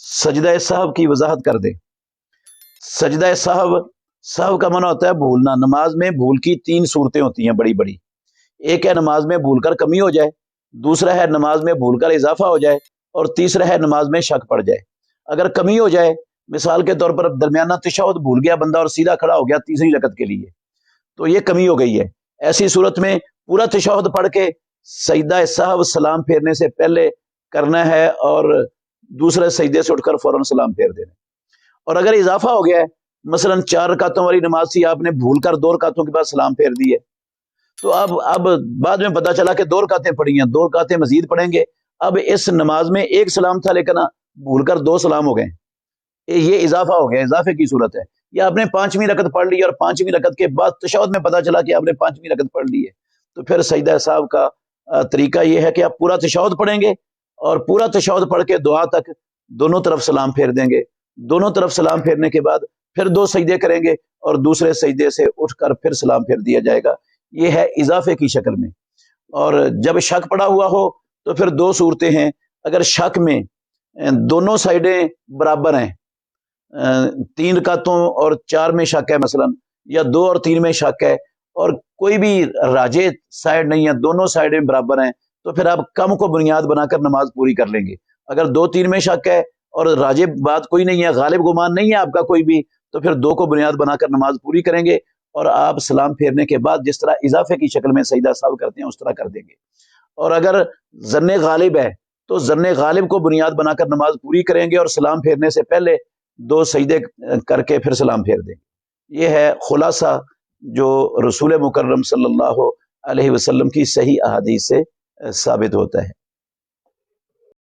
सजदा सहव की वजाहत कर दे। सजदा सहव, सहव का माना होता है भूलना। नमाज में भूल की तीन सूरतें होती हैं बड़ी बड़ी। एक है नमाज में भूलकर कमी हो जाए, दूसरा है नमाज में भूलकर इजाफा हो जाए, और तीसरा है नमाज में शक पड़ जाए। अगर कमी हो जाए, मिसाल के तौर पर दरमियाना तशहुद भूल गया बंदा और सीधा खड़ा हो गया तीसरी रकत के लिए, तो ये कमी हो गई है। ऐसी सूरत में पूरा तशहुद पढ़ के सजदा सहव सलाम फेरने से पहले करना है और दूसरे सजदे से उठकर फौरन सलाम फेर देना। और अगर इजाफा हो गया है, मसलन 4 रकातों वाली नमाज थी, आपने भूल कर 2 रकातों के बाद सलाम फेर दी है, तो अब बाद में पता चला कि 2 रकातें पढ़ी हैं, 2 रकातें मजीद पढ़ेंगे। अब इस नमाज में 1 सलाम था लेकिन भूल कर 2 सलाम हो गए, ये इजाफा हो गया, इजाफे की सूरत है। या आपने 5वीं रकत पढ़ ली और 5वीं रकत के बाद तशहुद में पता चला कि आपने 5वीं रकत पढ़ ली है, तो फिर सजदा सहव का तरीका ये है कि आप पूरा तशहुद पढ़ेंगे और पूरा तशहुद पढ़ के दुआ तक दोनों तरफ सलाम फेर देंगे। दोनों तरफ सलाम फेरने के बाद फिर 2 सजदे करेंगे और दूसरे सजदे से उठकर फिर सलाम फेर दिया जाएगा। ये है इजाफे की शक्ल में। और जब शक पड़ा हुआ हो तो फिर 2 सूरतें हैं। अगर शक में दोनों साइडें बराबर हैं, 3 रकातों और 4 में शक है मसलन, या 2 और 3 में शक है और कोई भी राजे साइड नहीं है, दोनों साइडें बराबर हैं, तो फिर आप कम को बुनियाद बनाकर नमाज पूरी कर लेंगे। अगर 2-3 में शक है और राजे बात कोई नहीं है, गालिब गुमान नहीं है आपका कोई भी, तो फिर 2 को बुनियाद बनाकर नमाज पूरी करेंगे और आप सलाम फेरने के बाद जिस तरह इजाफे की शक्ल में सजदा सहव करते हैं उस तरह कर देंगे। और अगर ज़न्ने गालिब है तो ज़न्ने गालिब को बुनियाद बनाकर नमाज पूरी करेंगे और सलाम फेरने से पहले 2 सजदे करके फिर सलाम फेर देंगे। ये है खुलासा जो रसूल मुकर्रम सल्लल्लाहु अलैहि वसल्लम की सही अहादीस से साबित होता है।